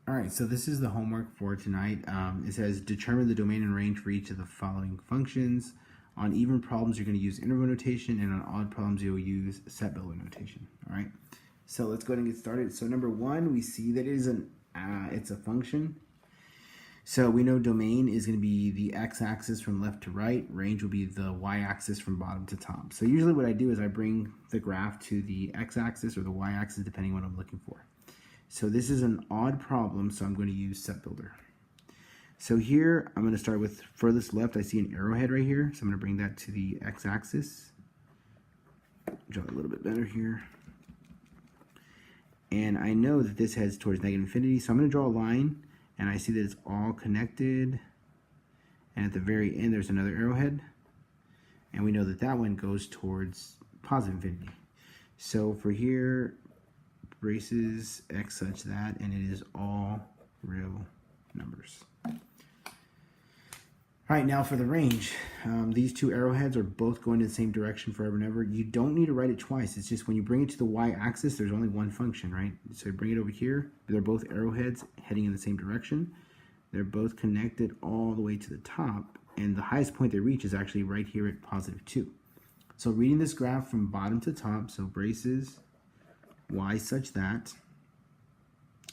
All right, so this is the homework for tonight. It says determine the domain and range for each of the following functions. On even problems, you're going to use interval notation, and on odd problems, you'll use set builder notation. All right, so let's go ahead and get started. So number one, we see that it's a function. So we know domain is going to be the x-axis from left to right. Range will be the y-axis from bottom to top. So usually what I do is I bring the graph to the x-axis or the y-axis depending on what I'm looking for. So this is an odd problem, so I'm going to use set builder. So here I'm going to start with furthest left. I see an arrowhead right here, so I'm going to bring that to the x-axis. Draw it a little bit better here. And I know that this heads towards negative infinity, so I'm going to draw a line. And I see that it's all connected, and at the very end there's another arrowhead, and we know that that one goes towards positive infinity. So for here, braces x such that, and it is all real numbers. All right, now for the range. These two arrowheads are both going in the same direction forever and ever. You don't need to write it twice. It's just when you bring it to the y-axis, there's only one function, right? So you bring it over here. They're both arrowheads heading in the same direction. They're both connected all the way to the top, and the highest point they reach is actually right here at positive 2. So reading this graph from bottom to top, so braces y such that,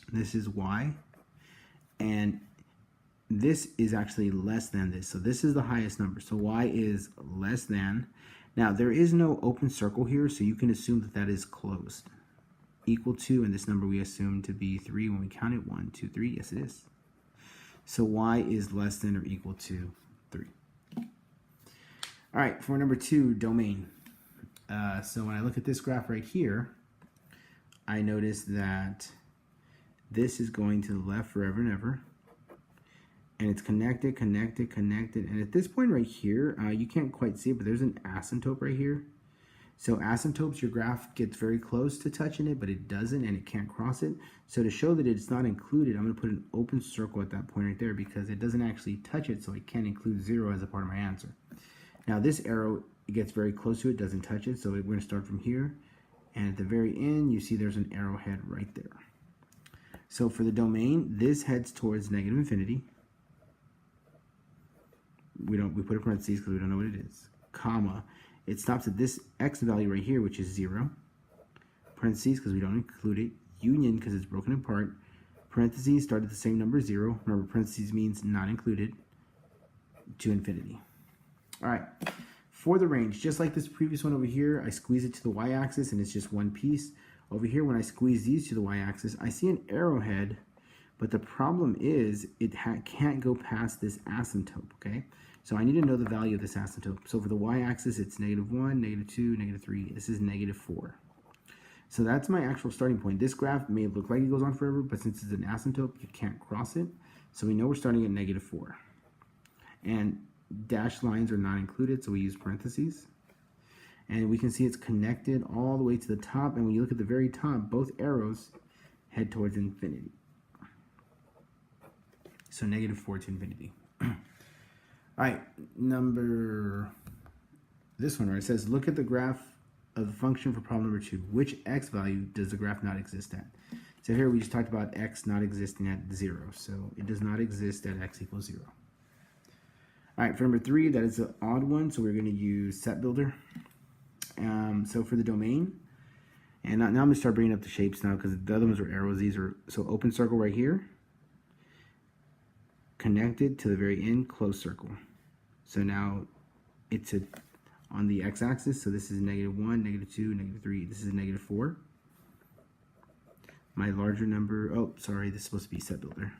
this is y, and this is actually less than this. So this is the highest number. So y is less than. Now there is no open circle here, so you can assume that that is closed. Equal to, and this number we assume to be 3 when we count it. 1, 2, 3. Yes, it is. So y is less than or equal to 3. All right, for number 2, domain. So when I look at this graph right here, I notice that this is going to the left forever and ever. And it's connected, connected, connected. And at this point right here, you can't quite see it, but there's an asymptote right here. So asymptotes, your graph gets very close to touching it, but it doesn't, and it can't cross it. So to show that it's not included, I'm going to put an open circle at that point right there because it doesn't actually touch it, so it can't include 0 as a part of my answer. Now this arrow, it gets very close to it, doesn't touch it, so we're going to start from here. And at the very end, you see there's an arrowhead right there. So for the domain, this heads towards negative infinity. We put a parentheses because we don't know what it is, comma, it stops at this x value right here, which is 0, parentheses because we don't include it, union because it's broken apart, parentheses start at the same number, 0, remember parentheses means not included, to infinity. All right, for the range, just like this previous one over here, I squeeze it to the y-axis and it's just one piece. Over here, when I squeeze these to the y-axis, I see an arrowhead, but the problem is it can't go past this asymptote, okay? So I need to know the value of this asymptote. So for the y-axis, it's -1, -2, -3. This is -4. So that's my actual starting point. This graph may look like it goes on forever, but since it's an asymptote, you can't cross it. So we know we're starting at -4. And dashed lines are not included, so we use parentheses. And we can see it's connected all the way to the top. And when you look at the very top, both arrows head towards infinity. So -4 to infinity. All right, this one, right? It says, look at the graph of the function for problem number 2. Which x value does the graph not exist at? So here we just talked about x not existing at 0. So it does not exist at x equals 0. All right, for number 3, that is an odd one. So we're going to use set builder. So for the domain, and now I'm going to start bringing up the shapes now because the other ones are arrows. These are, so open circle right here. Connected to the very end, closed circle. So now it's on the x-axis, so this is -1, -2, -3. This is -4. My larger number, oh, sorry, this is supposed to be set builder.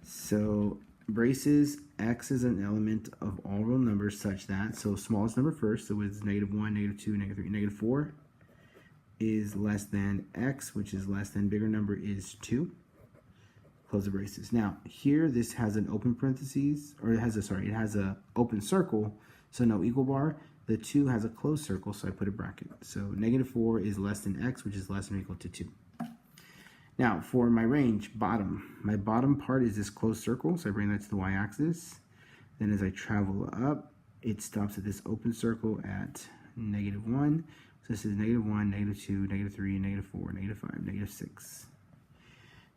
So braces, x is an element of all real numbers such that, so smallest number first, so it's -1, -2, -3, -4 is less than x, which is less than, bigger number is 2. Close the braces. Now here this has an open parentheses, or it has a open circle, so no equal bar. The 2 has a closed circle, so I put a bracket. So -4 is less than x, which is less than or equal to 2. Now for my range, bottom. My bottom part is this closed circle, so I bring that to the y-axis. Then as I travel up, it stops at this open circle at -1. So this is -1, -2, -3, -4, -5, -6.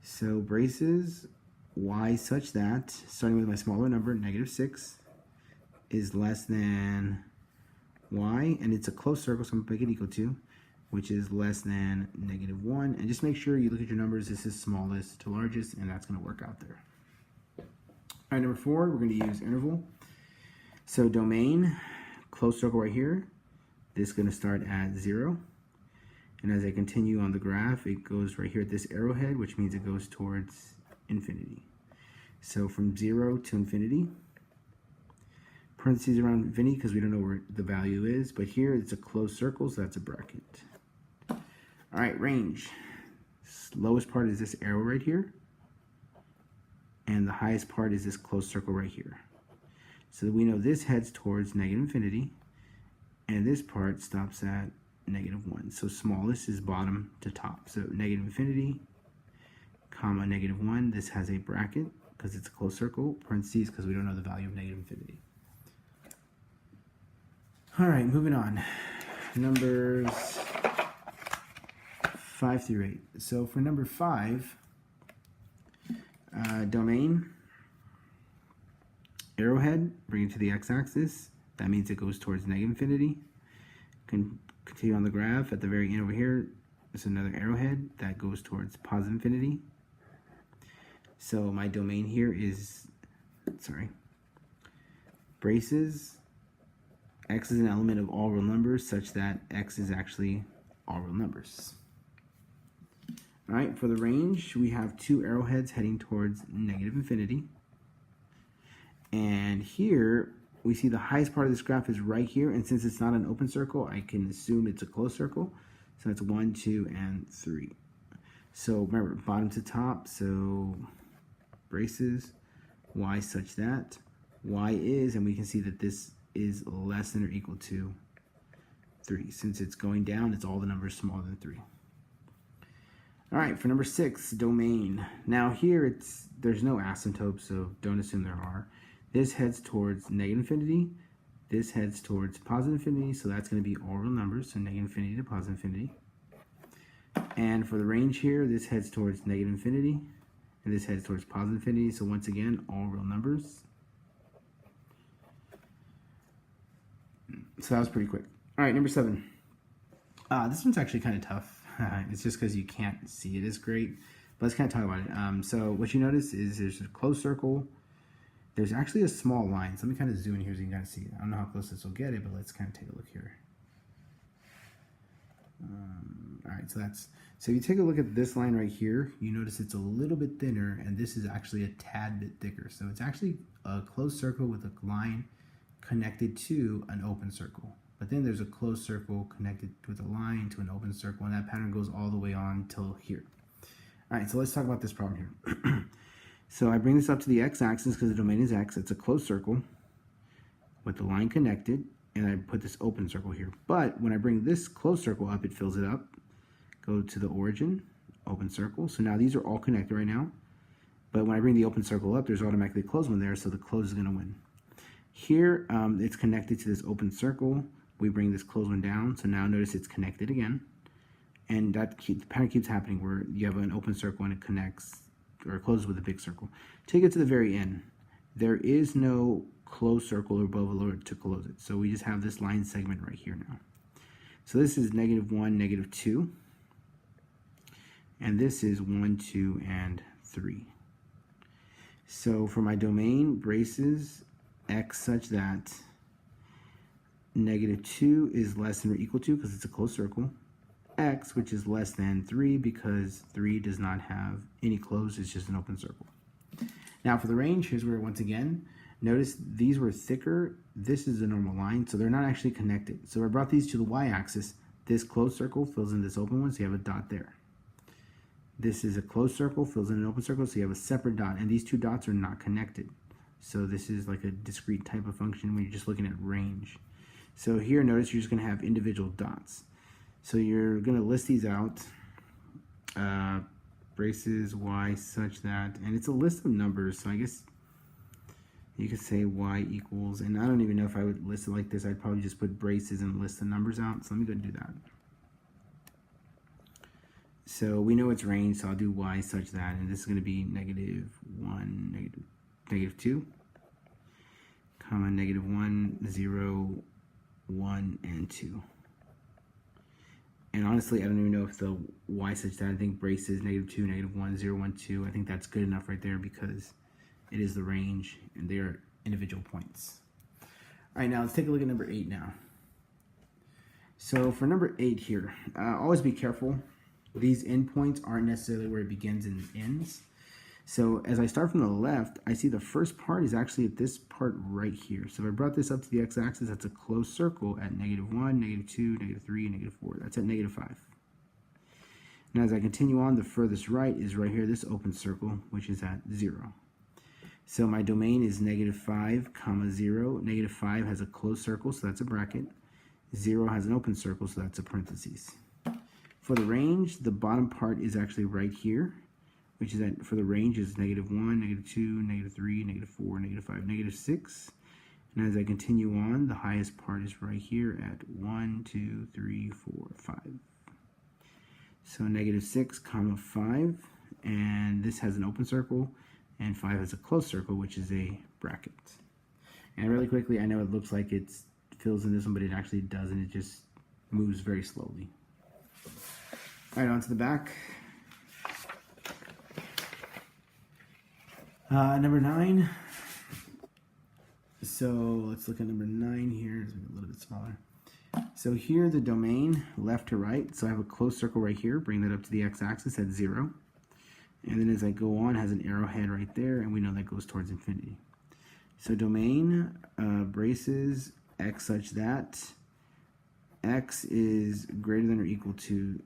So braces y such that, starting with my smaller number, -6, is less than y, and it's a closed circle, so I'm going to make it equal to, which is less than -1. And just make sure you look at your numbers. This is smallest to largest, and that's going to work out there. All right, number 4, we're going to use interval. So domain, closed circle right here. This is going to start at 0. And as I continue on the graph, it goes right here at this arrowhead, which means it goes towards infinity. So from 0 to infinity. Parentheses around infinity because we don't know where the value is, but here it's a closed circle, so that's a bracket. All right, range. Lowest part is this arrow right here, and the highest part is this closed circle right here. So we know this heads towards -infinity, and this part stops at -1. So smallest is bottom to top. So -infinity, comma -1. This has a bracket because it's a closed circle. Parentheses because we don't know the value of -infinity. All right, moving on. Numbers 5 through 8. So for number 5, domain, arrowhead, bring it to the x-axis. That means it goes towards -infinity. Continue on the graph. At the very end over here, there's another arrowhead that goes towards +infinity. So my domain here is, braces. X is an element of all real numbers such that X is actually all real numbers. All right, for the range, we have 2 arrowheads heading towards -infinity. And here, we see the highest part of this graph is right here. And since it's not an open circle, I can assume it's a closed circle. So it's 1, 2, and 3. So remember, bottom to top, so braces, y such that, y is, and we can see that this is less than or equal to 3. Since it's going down, it's all the numbers smaller than 3. All right, for number 6, domain. Now here there's no asymptote, so don't assume there are. This heads towards -infinity. This heads towards +infinity, so that's going to be all real numbers, so -infinity to +infinity. And for the range here, this heads towards -infinity, and this heads towards +infinity, so once again, all real numbers. So that was pretty quick. All right, number 7. This one's actually kind of tough. It's just because you can't see it as great. But let's kind of talk about it. So what you notice is there's a closed circle. There's actually a small line. So let me kind of zoom in here so you can kind of see it. I don't know how close this will get it, but let's kind of take a look here. All right, so if you take a look at this line right here, you notice it's a little bit thinner, and this is actually a tad bit thicker. So it's actually a closed circle with a line connected to an open circle. But then there's a closed circle connected with a line to an open circle, and that pattern goes all the way on till here. All right, so let's talk about this problem here. So I bring this up to the x-axis because the domain is x. It's a closed circle with the line connected, and I put this open circle here. But when I bring this closed circle up, it fills it up. Go to the origin, open circle. So now these are all connected right now. But when I bring the open circle up, there's automatically a closed one there, so the closed is going to win. Here, it's connected to this open circle. We bring this closed one down, so now notice it's connected again. And the pattern keeps happening where you have an open circle and it connects or closes with a big circle. Take it to the very end. There is no closed circle above or below to close it. So we just have this line segment right here now. So this is -1, -2. And this is 1, 2, and 3. So for my domain, braces, x such that -2 is less than or equal to, because it's a closed circle, x, which is less than 3 because 3 does not have any closed, it's just an open circle. Now for the range, here's where once again, notice these were thicker, this is a normal line, so they're not actually connected. So I brought these to the y-axis, this closed circle fills in this open one, so you have a dot there. This is a closed circle, fills in an open circle, so you have a separate dot, and these two dots are not connected. So this is like a discrete type of function when you're just looking at range. So here, notice you're just going to have individual dots. So you're going to list these out, braces, y such that, and it's a list of numbers, so I guess you could say y equals, and I don't even know if I would list it like this, I'd probably just put braces and list the numbers out, so let me go do that. So we know it's range, so I'll do y such that, and this is going to be -1, -2, comma, -1, 0, 1, and 2. And honestly, I don't even know if the y such that, I think braces -2, -1, 0, 1, 2. I think that's good enough right there because it is the range and they are individual points. All right, now let's take a look at number 8 now. So for number 8 here, always be careful. These endpoints aren't necessarily where it begins and ends. So as I start from the left, I see the first part is actually at this part right here. So if I brought this up to the x-axis, that's a closed circle at -1, -2, -3, -4. That's at -5. Now as I continue on, the furthest right is right here, this open circle, which is at 0. So my domain is -5, 0. -5 has a closed circle, so that's a bracket. 0 has an open circle, so that's a parentheses. For the range, the bottom part is actually right here, which is for the range is -1, -2, -3, -4, -5, -6. And as I continue on, the highest part is right here at 1, 2, 3, 4, 5. So -6, 5, and this has an open circle, and 5 has a closed circle, which is a bracket. And really quickly, I know it looks like it fills in this one, but it actually doesn't. It just moves very slowly. All right, on to the back. Number 9. So let's look at number 9 here. It's a little bit smaller. So here the domain left to right. So I have a closed circle right here. Bring that up to the x-axis at 0. And then as I go on, it has an arrowhead right there, and we know that goes towards infinity. So domain braces x such that x is greater than or equal to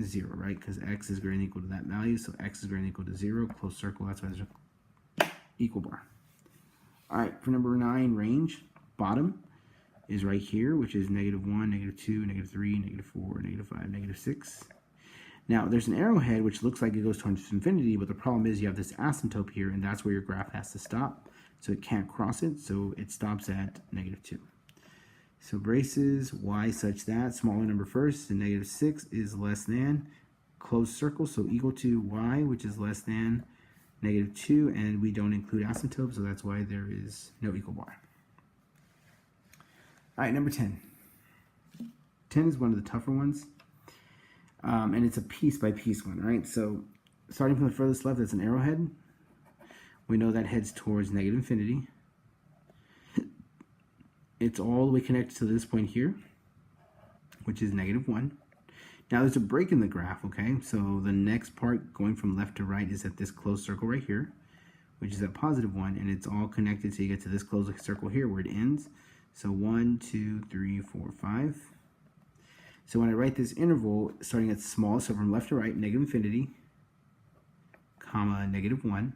0, right? Because x is greater than or equal to that value. So x is greater than or equal to 0. Closed circle. That's why there's a equal bar. All right, for number 9, range, bottom is right here, which is -1, -2, -3, -4, -5, -6. Now, there's an arrowhead, which looks like it goes towards infinity, but the problem is you have this asymptote here, and that's where your graph has to stop. So it can't cross it, so it stops at -2. So braces, y such that, smaller number first, and -6 is less than, closed circle, so equal to y, which is less than -2, and we don't include asymptote, so that's why there is no equal bar. All right, number 10. 10 is one of the tougher ones, and it's a piece-by-piece one, right? So starting from the furthest left, that's an arrowhead. We know that heads towards -infinity. It's all the way connected to this point here, which is -1. Now there's a break in the graph, okay? So the next part going from left to right is at this closed circle right here, which is at +1, and it's all connected so you get to this closed circle here where it ends. So 1, 2, 3, 4, 5. So when I write this interval, starting at small, so from left to right, -infinity, comma, -1.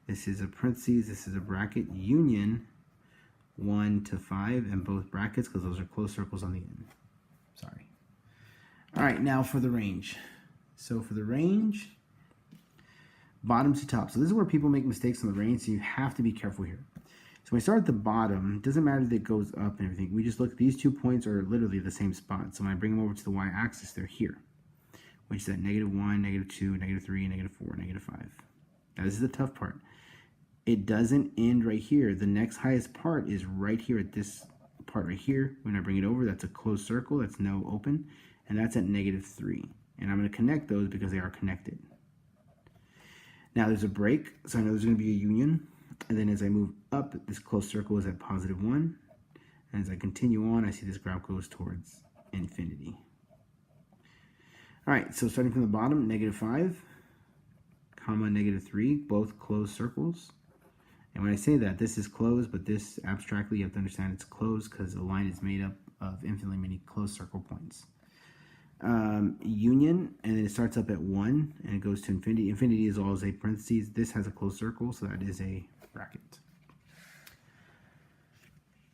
This is a parentheses, this is a bracket, union 1 to 5, and both brackets, because those are closed circles on the end. Sorry. All right, now for the range. So for the range, bottom to top. So this is where people make mistakes on the range, so you have to be careful here. So when we start at the bottom, it doesn't matter that it goes up and everything. We just look, these 2 points are literally the same spot. So when I bring them over to the y-axis, they're here, which is at -1, -2, -3, -4, -5. Now this is the tough part. It doesn't end right here. The next highest part is right here at this part right here. When I bring it over, that's a closed circle, that's no open, and that's at -3. And I'm going to connect those because they are connected. Now there's a break, so I know there's going to be a union. And then as I move up, this closed circle is at +1. And as I continue on, I see this graph goes towards infinity. All right, so starting from the bottom, -5, comma, -3, both closed circles. And when I say that, this is closed, but this abstractly, you have to understand it's closed because the line is made up of infinitely many closed circle points. Union, and then it starts up at 1, and it goes to infinity. Infinity is always a parentheses. This has a closed circle, so that is a bracket.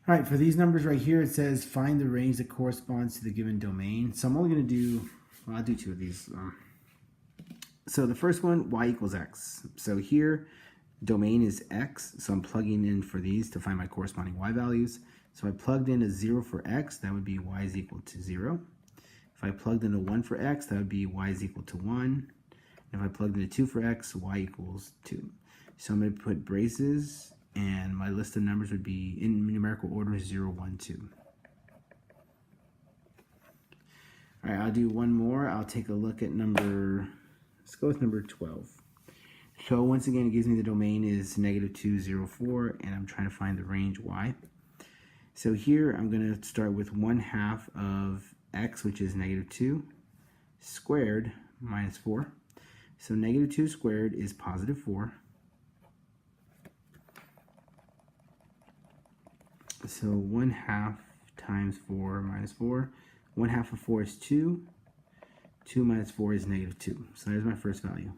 All right, for these numbers right here, it says find the range that corresponds to the given domain. So I'm only going to do, well, I'll do 2 of these. So the first one, y equals x. So here, domain is x, so I'm plugging in for these to find my corresponding y values. So I plugged in a 0 for x, that would be y is equal to 0. If I plugged in a 1 for x, that would be y is equal to 1. If I plugged in a 2 for x, y equals 2. So I'm going to put braces, and my list of numbers would be in numerical order 0, 1, 2. All right, I'll do one more. I'll take a look at let's go with number 12. So once again, it gives me the domain is -2, 0, 4, and I'm trying to find the range y. So here I'm going to start with 1/2 of x, which is -2, squared minus 4. So -2 squared is +4. So 1/2 times 4 minus 4. 1/2 of 4 is 2. 2 minus 4 is -2. So there's my first value.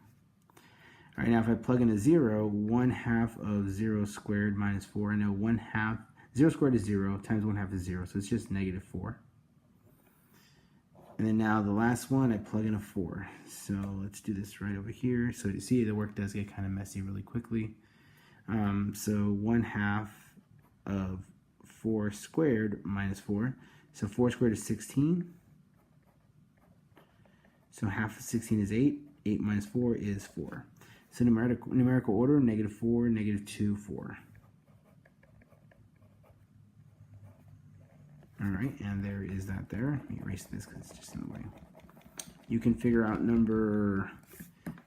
All right, now if I plug in a 0, 1/2 of 0 squared minus 4. I know 1/2, 0 squared is 0, times 1/2 is 0, so it's just -4. And then now the last one, I plug in a 4. So let's do this right over here. So you see the work does get kind of messy really quickly. So 1/2 of 4 squared minus 4. So 4 squared is 16. So half of 16 is 8. 8 minus 4 is 4. So numerical order, -4, -2, 4. All right, and there is that there. Let me erase this because it's just in the way. You can figure out number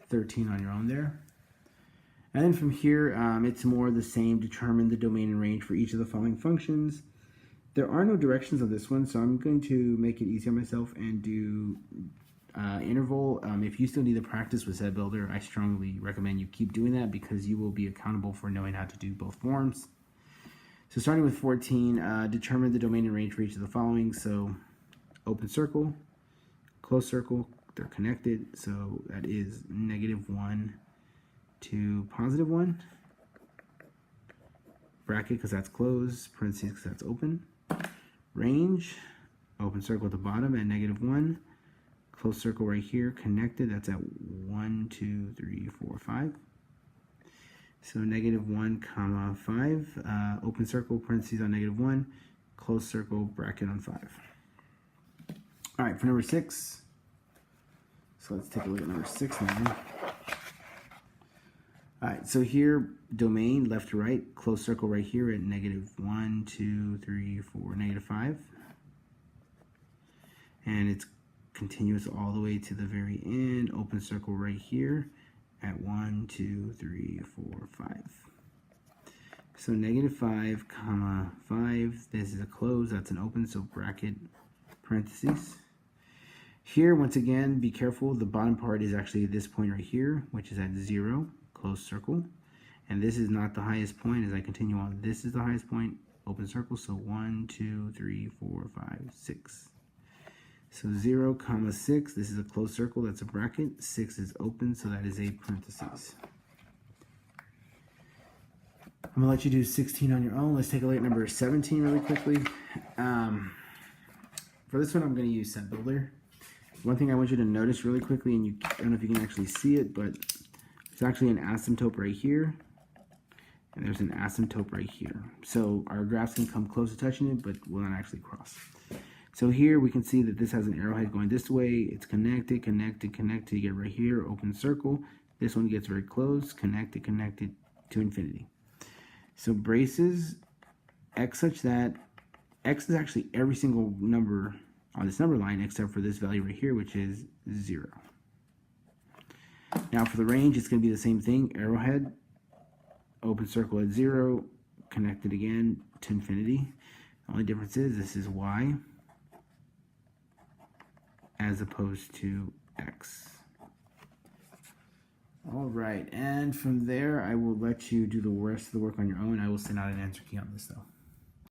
13 on your own there. And then from here, it's more the same. Determine the domain and range for each of the following functions. There are no directions on this one, so I'm going to make it easy on myself and do interval. If you still need to practice with ZBuilder, I strongly recommend you keep doing that because you will be accountable for knowing how to do both forms. So starting with 14, determine the domain and range for each of the following. So open circle, closed circle, they're connected. So that is -1 to +1. Bracket because that's closed, parentheses because that's open. Range, open circle at the bottom at -1. Closed circle right here, connected, that's at 1, 2, 3, 4, 5. So -1, 5. Open circle, parentheses on -1. Closed circle, bracket on 5. All right, for number 6. So let's take a look at number 6 now. All right, so here, domain, left to right, closed circle right here at -1, 2, 3, 4, -5. And it's continuous all the way to the very end. Open circle right here at 1, 2, 3, 4, 5. So -5, 5. This is a close, that's an open, so bracket, parentheses. Here, once again, be careful. The bottom part is actually this point right here, which is at 0, closed circle. And this is not the highest point. As I continue on, this is the highest point, open circle. So 1, 2, 3, 4, 5, 6. So 0, 6, this is a closed circle, that's a bracket. 6 is open, so that is a parentheses. I'm gonna let you do 16 on your own. Let's take a look at number 17 really quickly. For this one, I'm gonna use ZBuilder. One thing I want you to notice really quickly, and I don't know if you can actually see it, but it's actually an asymptote right here, and there's an asymptote right here. So our graphs can come close to touching it, but will not actually cross. So here we can see that this has an arrowhead going this way. It's connected, connected, connected. You get right here, open circle. This one gets very close, connected, connected to infinity. So braces, x such that x is actually every single number on this number line except for this value right here, which is 0. Now for the range, it's going to be the same thing. Arrowhead, open circle at 0, connected again to infinity. The only difference is this is y as opposed to x. All right, and from there, I will let you do the rest of the work on your own. I will send out an answer key on this though.